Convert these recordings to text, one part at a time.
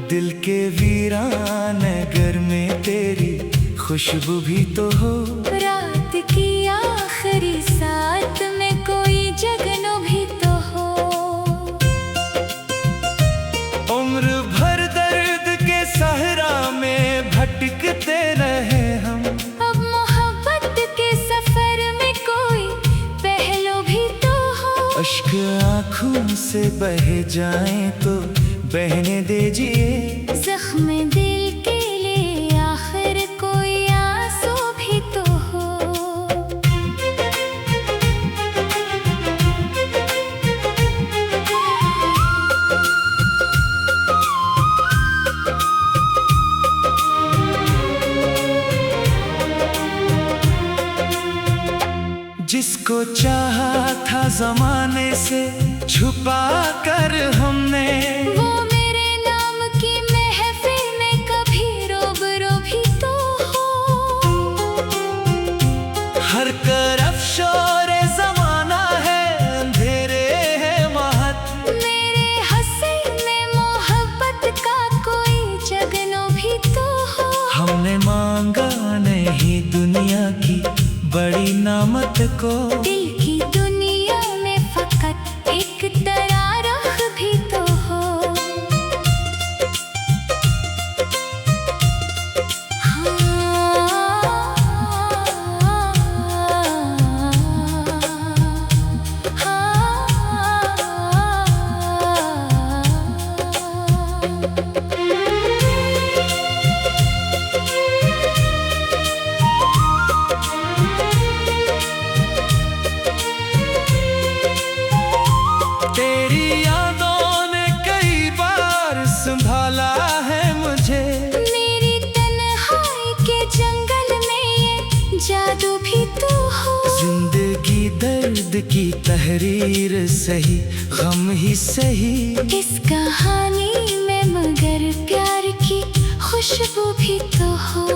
दिल के वीरान नगर में तेरी खुशबू भी तो हो। रात की आखिरी साथ में कोई जगनो भी तो हो। उम्र भर दर्द के सहरा में भटकते रहे हम। अब मोहब्बत के सफर में कोई पहलू भी तो हो। अश्क आँखों से बह जाएं तो बहने दीजिए। जख्म दिल के लिए आखिर कोई आंसू भी तो हो। जिसको चाहा था जमाने से छुपा कर हमने, वो मेरे नाम की महफिल में कभी रोबरो भी तो हो। हर तरफ शोरे जमाना है, अंधेरे है महत। मेरे हसीन में मोहब्बत का कोई जगनो भी तो हो। हमने मांगा नहीं दुनिया की बड़ी नामत को। दिल की दुनिया में फकत एक दरार भी तो हो। तेरी यादों ने कई बार संभाला है मुझे। मेरी तन्हाई के जंगल में ये जादू भी तो हो। जिंदगी दर्द की तहरीर सही, गम ही सही। इस कहानी में मगर प्यार की खुशबू भी तो हो।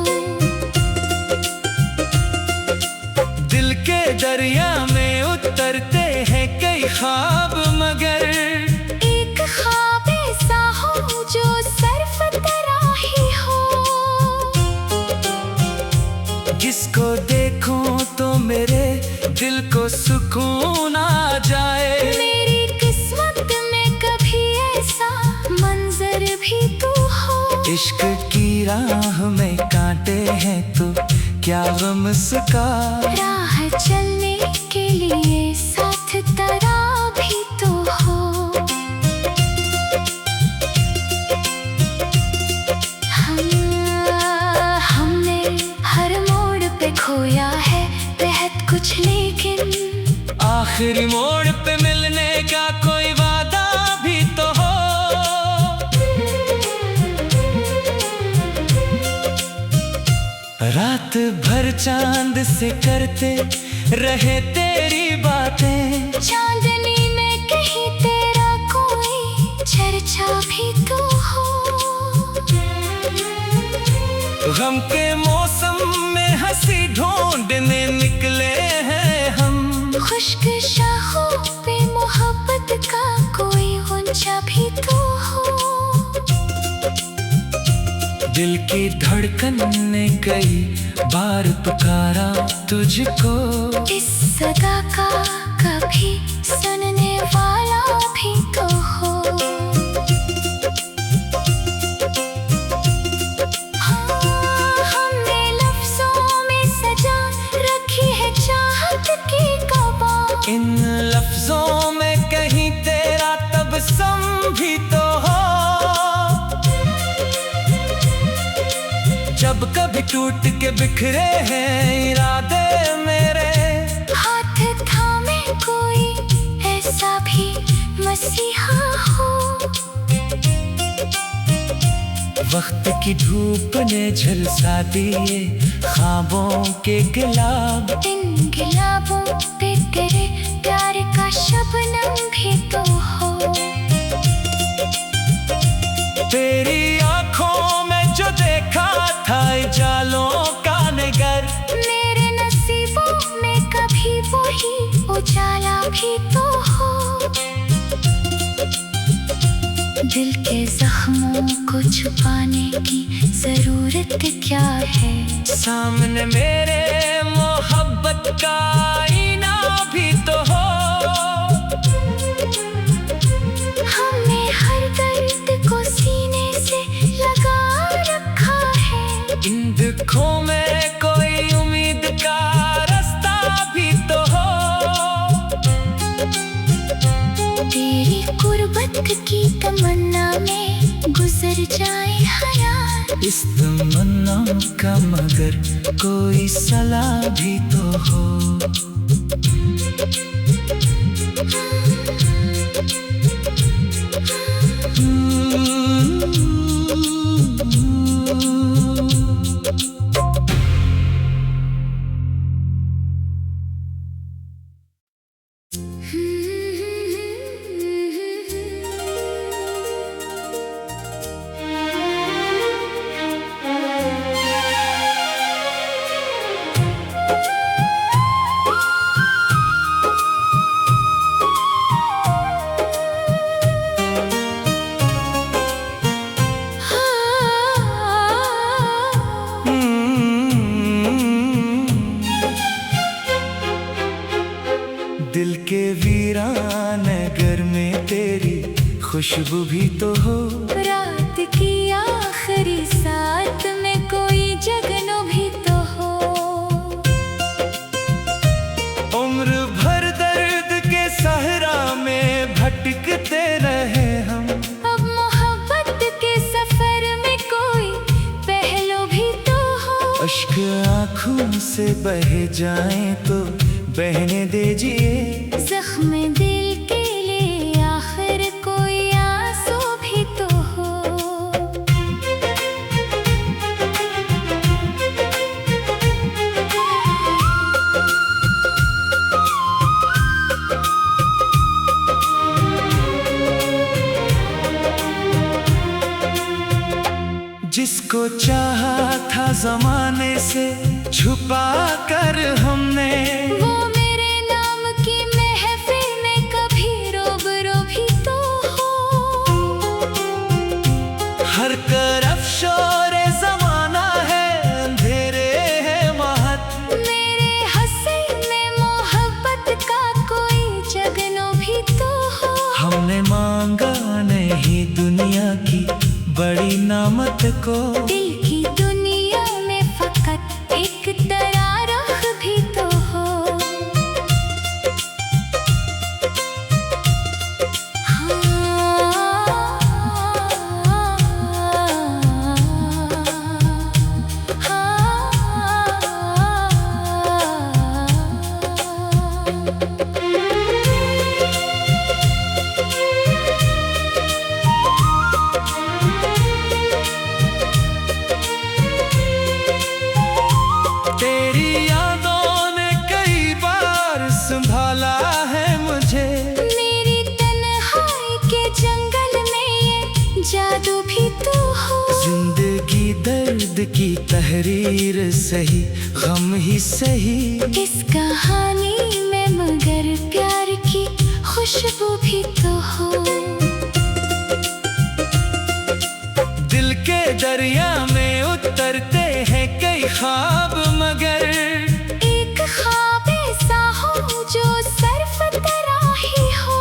दिल के दरिया में उतरते हैं कई ख्वाब, मगर एक ख्वाब ऐसा हो जो सरफराही हो। जिसको देखूं तो मेरे दिल को सुकून आ जाए। मेरी किस्मत में कभी ऐसा मंजर भी तो हो। इश्क की राह में कांटे हैं तो क्या गम उसका। राह चलने के लिए साथ तेरा भी तो हो। हमने हर मोड़ पे खोया है बेहद कुछ, लेकिन आखिरी मोड़ पे मिलने का कोई वादा भी तो हो। रात भर चांद से करते रहे तेरी बातें। चांदनी में कहीं तेरा कोई चर्चा भी तो हो। गम के मौसम में हंसी ढूंढने निकले हैं हम। खुश्क शाखों पे मोहब्बत का कोई गुंजा भी तो हो। दिल की धड़कन ने कई बार पुकारा तुझको। इस सदा का कभी सुनने वाला भी तो हो। हमने लफ्जों में सजा रखी है चाहत की कबाब। इन लफ्जों में कहीं तेरा तबस्सुम भी तो हो। जब कभी टूट के बिखरे हैं इरादे मेरे, हाथ थामे कोई ऐसा भी मसीहा हो। वक्त की धूप ने झलसा दिए ख्वाबों के गुलाब। इन गुलाबों पे तेरे प्यार का शबनम भी तो हो। तेरी आंखों में जो देखा था जालों का नगर, मेरे नसीबों में कभी वही उजाला भी तो हो। दिल के जख्मों को छुपाने की जरूरत क्या है। सामने मेरे मोहब्बत का आईना भी तो हो। हमने हर दर्द को सीने से लगा रखा है। इन दुखों में कोई उम्मीद का रास्ता भी तो हो। तेरी गुर्बत की तमन्ना में गुजर जाए हयात। इस तमन्ना का मगर कोई सलाह भी तो हो। दिल के वीरान घर में तेरी खुशबू भी तो हो। रात की आखिरी साथ में कोई जगनो भी तो हो। उम्र भर दर्द के सहरा में भटकते रहे हम। अब मोहब्बत के सफर में कोई पहलू भी तो हो। अश्क आँखों से बह जाएं तो बहने दीजिए। जख्म दिल के लिए आखिर कोई आंसू भी तो हो। जिसको चाहा था जमाने से छुपा कर हमने, वो मेरे नाम की महफिल में कभी रोबरो भी तो हो। हर तरफ शोरे जमाना है, अंधेरे है महत। मेरे हंसी में मोहब्बत का कोई जगनो भी तो हो। हमने मांगा नहीं दुनिया की बड़ी नामत को। दिल की दुनिया में फकत एक दरार भी तो हो। तेरी यादों ने कई बार संभाला है मुझे। मेरी तन्हाई के जंगल में ये जादू भी तो हो। जिंदगी दर्द की तहरीर सही, गम ही सही। इस कहानी में मगर प्यार की खुशबू भी तो हो। दिल के दरिया में उतरते हैं कई ख्वाब, मगर एक ख्वाब ऐसा हो जो सरफराही हो।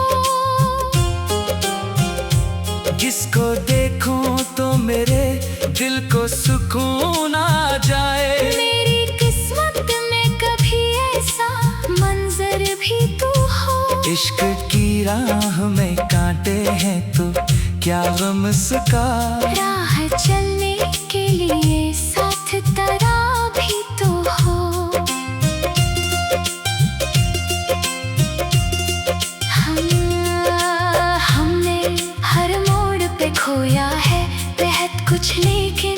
जिसको देखूं तो मेरे दिल को सुकून आ जाए। मेरी किस्मत में कभी ऐसा मंजर भी तो हो। इश्क की राह में कांटे हैं तो क्या गम उसका। राह चलने के लिए साथ तरा भी तो हो। हमने हर मोड़ पे खोया है बेहद कुछ, लेकिन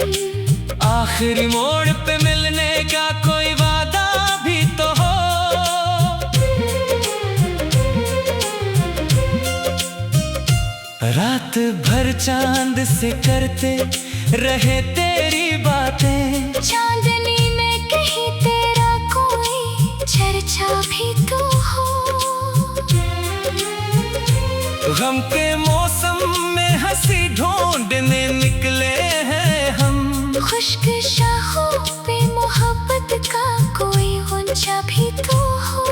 आखिरी मोड़ पे मिलने का कोई वादा भी तो हो। रात भर चांद से करते रहे तेरी बातें। चांदनी में कहीं तेरा कोई चर्चा भी तो हो। गम के मौसम में हंसी ढूंढने निकले हैं हम। खुश्क शाहों पे मोहब्बत का कोई गुंजा भी तो हो।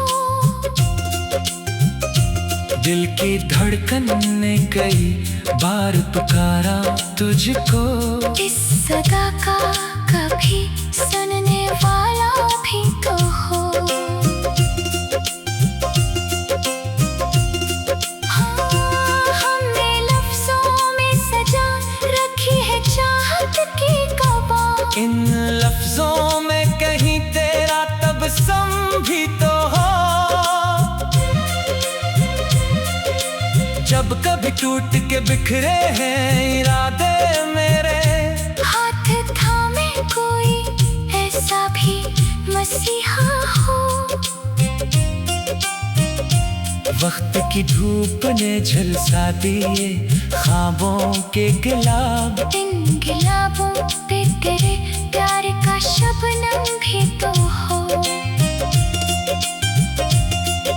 दिल की धड़कन ने कई बार पुकारा तुझको। इस सदा का कभी सुनने वाला भी तो हो। हाँ, हमने लफ्जों में सजा रखी है चाहत की कबाब। इन लफ्जों में कहीं तेरा तबस्सुम भी तो हो। जब कभी टूट के बिखरे हैं इरादे मेरे, हाथ थामे कोई ऐसा भी मसीहा हो। वक्त की धूप ने झलसा दिए ख्वाबों के गुलाब। इन गुलाबों पे तेरे प्यार का शबनम भी तो हो।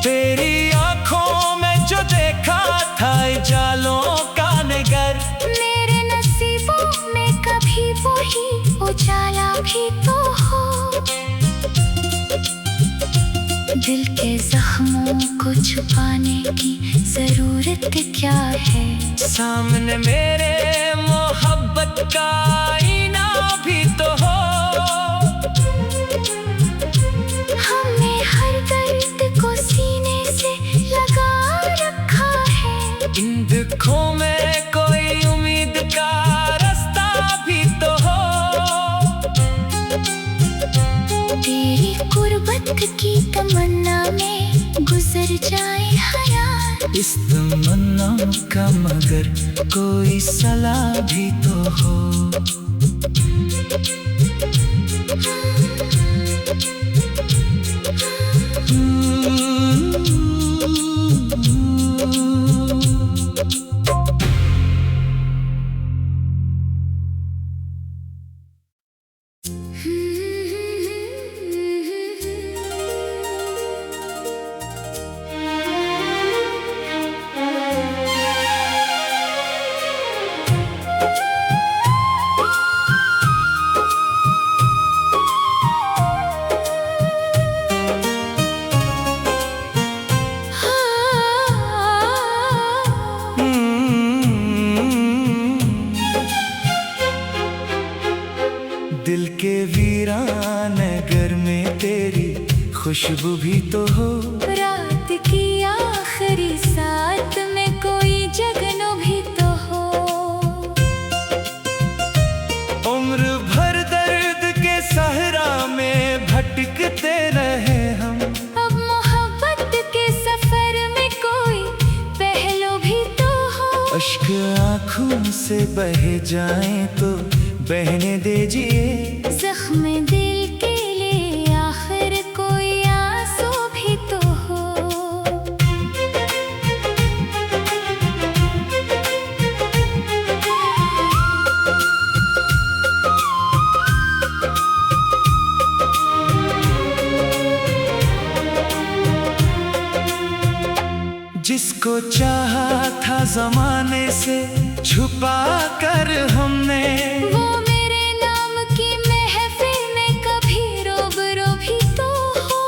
तेरी आंखों में जो देखा था जालों का नगर, मेरे नसीबों में कभी वही उजाला भी तो हो। दिल के जख्मों को छुपाने की जरूरत क्या है। सामने मेरे मोहब्बत का आईना भी तो हो। हमने हर दर्द को सीने से लगा रखा है। इन दुखों में कोई उम्मीद का रास्ता भी तो हो। तेरी गुर्बत की तमन्ना में गुजर जाए हयात। इस तमन्ना का मगर कोई सलाह भी तो हो। दिल के वीरान नगर में तेरी खुशबू भी तो हो। रात की आखिरी साथ में कोई जगनो भी तो हो। उम्र भर दर्द के सहरा में भटकते रहे हम। अब मोहब्बत के सफर में कोई पहलू भी तो हो। अश्क आँखों से बह जाएं तो बहने दीजिए। जख्म दिल के लिए आखिर कोई आंसू भी तो हो। जिसको चाहा था जमाने से छुपा कर हमने, वो मेरे नाम की महफिल में कभी रोबरो भी तो हो।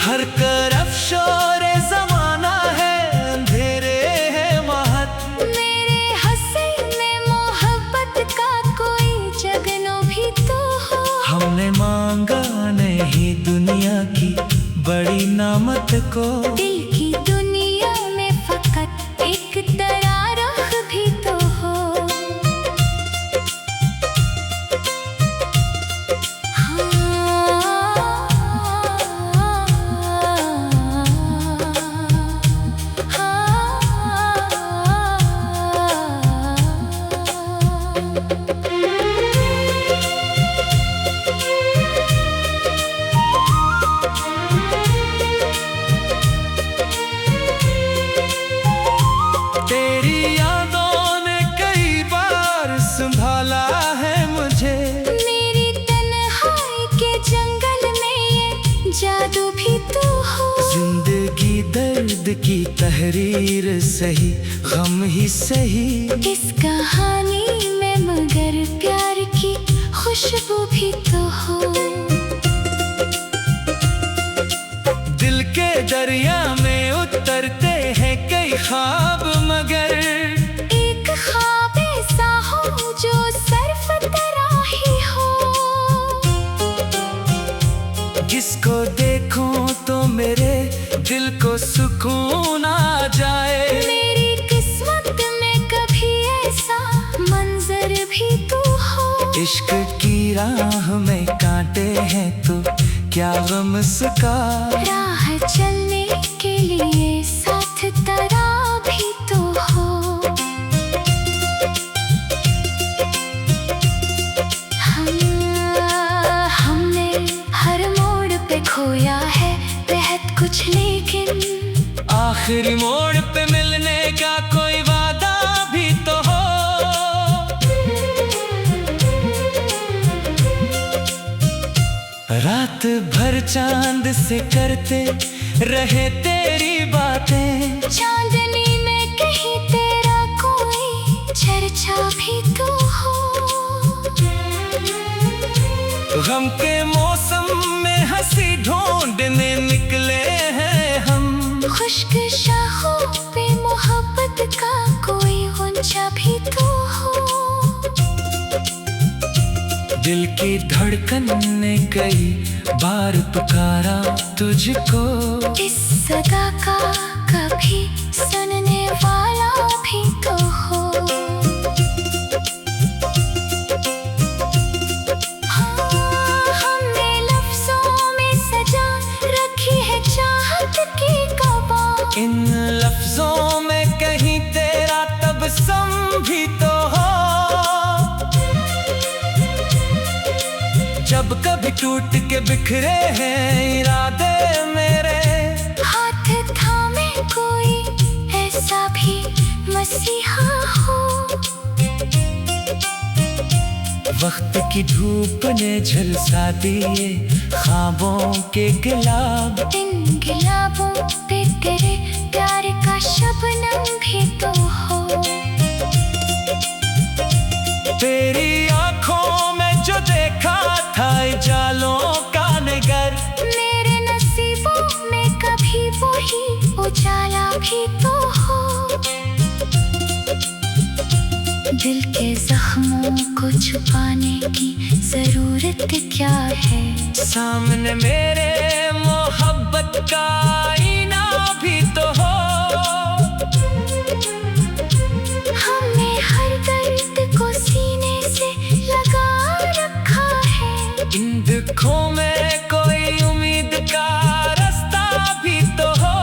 हर तरफ शोरे जमाना है अंधेरे है महत। मेरे हंसी में मोहब्बत का कोई जगनो भी तो हो। हमने मांगा नहीं दुनिया की बड़ी नामत को। दिल की दुनिया में फकत एक दरार भी तो हो। खुद की तहरीर सही, गम ही सही। इस कहानी में मगर प्यार की खुशबू भी तो हो। दिल के दरिया में उतरते हैं कई ख्वाब, मगर एक ख्वाब ऐसा हो जो सरफराही हो। जिसको देखूं तो मेरे दिल को सुकून आ जाए। मेरी किस्मत में कभी ऐसा मंजर भी तो हो। इश्क की राह में कांटे हैं तो क्या गम उसका। राह चलने के लिए साथ तेरा भी तो हो। हमने हर मोड़ पे खोया है बेहद कुछ, लेकिन आखिरी मोड़ पे मिलने का कोई वादा भी तो हो। रात भर चांद से करते रहे तेरी बातें। चांदनी में कहीं तेरा कोई चर्चा भी तो हो। गम के मौसम में हंसी ढूंढने निकले हैं हम। खुश्क शाखों पे मोहब्बत का कोई गुंजा भी तो हो। दिल की धड़कन ने कई बार पुकारा तुझको। इस सदा का कभी सुनने वाला भी तो हो। हमने लफ्जों में सजा रखी है चाहत की कबाब। इन लफ्जों में कहीं तेरा तबस्सुम भी तो हो। जब कभी टूट के बिखरे हैं इरादे मेरे, हाथ थामे कोई ऐसा भी मसीहा हो। वक्त की धूप ने झलसा दिए ख्वाबों के गुलाब। इन गुलाबों पे तेरे प्यार का शबनम भी तो हो। तेरी आंखों में जो देखा था जालों का नगर, मेरे नसीबों में कभी वही उजाला भी तो हो। दिल के जख्मों को छुपाने की जरूरत क्या है। सामने मेरे मोहब्बत का आईना भी तो हो। हमने हर दर्द को सीने से लगा रखा है। इन दुखों में कोई उम्मीद का रास्ता भी तो हो।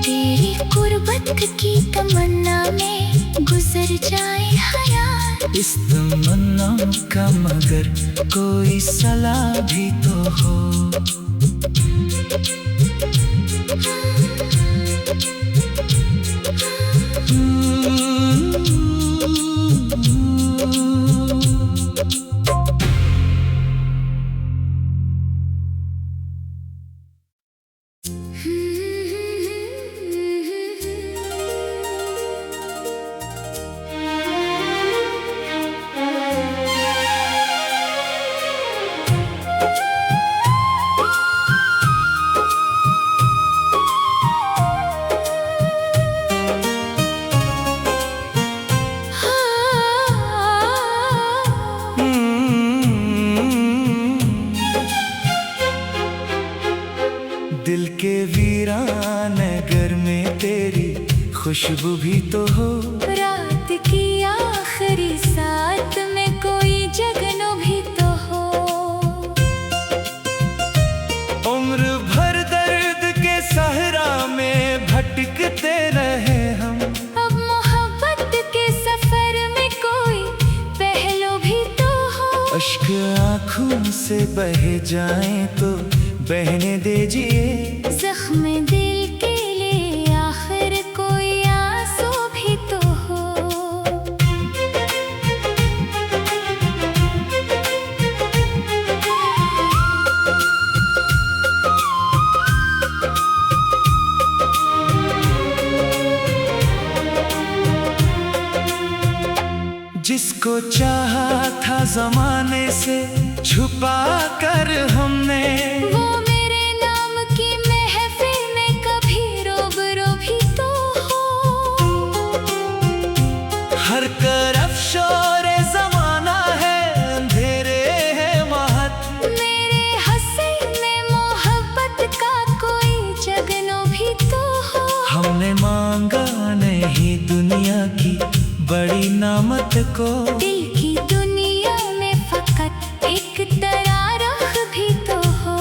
तेरी गुर्बत की तमन्ना में गुजर जाए हयात। इस तमन्ना का मगर कोई सलाह भी तो हो। दिल के वीरान नगर में तेरी खुशबू भी तो हो। रात की आखिरी साथ में कोई जगनो भी तो हो। उम्र भर दर्द के सहरा में भटकते रहे हम। अब मोहब्बत के सफर में कोई पहलू भी तो हो। अश्क आँखों से बह जाएं तो बहने दीजिए। जख्म दिल के लिए आखिर कोई आंसू भी तो हो। जिसको चाहा था जमाने से छुपा कर हमने, वो मेरे नाम की महफिल में कभी रोबरो भी तो हो। हर तरफ शोरे जमाना है, अंधेरे है महत। मेरे हसीन में मोहब्बत का कोई जगनो भी तो हो। हमने मांगा नहीं दुनिया की बड़ी नामत को, दिल की दुनिया में फकत एक तरारख भी तो हो।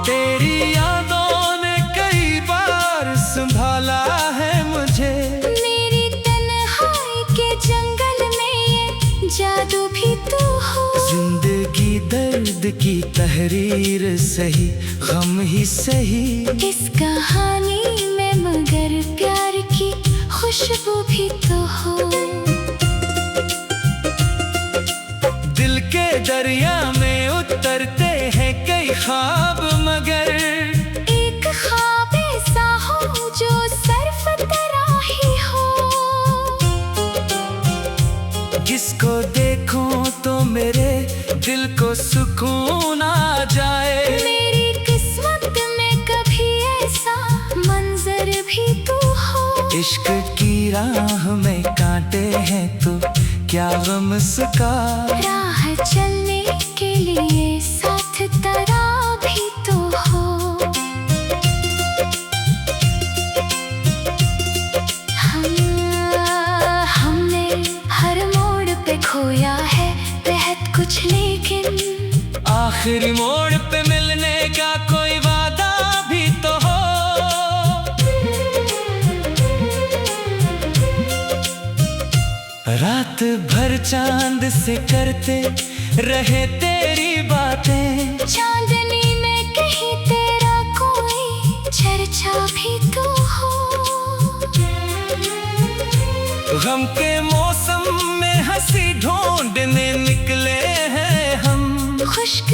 तेरी यादों ने कई बार संभाला है मुझे, मेरी तन्हाई के जंगल में ये जादू भी तो हो। जिंदगी दर्द की तहरीर सही, गम ही सही। इस कहानी में मगर प्यार की खुशबू भी तो हो। दिल के दरिया में उतरते हैं कई ख्वाब, मगर एक ख्वाब ऐसा हो जो सरफराही हो। जिसको देखूं तो मेरे दिल को सुकून आ जाए। मेरी किस्मत में कभी ऐसा मंजर भी तो हो। इश्क की राह में कांटे हैं तो क्या गम उसका, राह चलने के लिए साथ तरा भी तो हो। हमने हर मोड़ पे खोया है बेहद कुछ, लेकिन आखिरी मोड़ पे मिलने का कोई वादा भी तो हो। रात भर चांद से करते रहे तेरी बातें, चांदनी में कहीं तेरा कोई चर्चा भी तो हो। गम के मौसम में हंसी ढूंढने निकले हैं हम, खुशक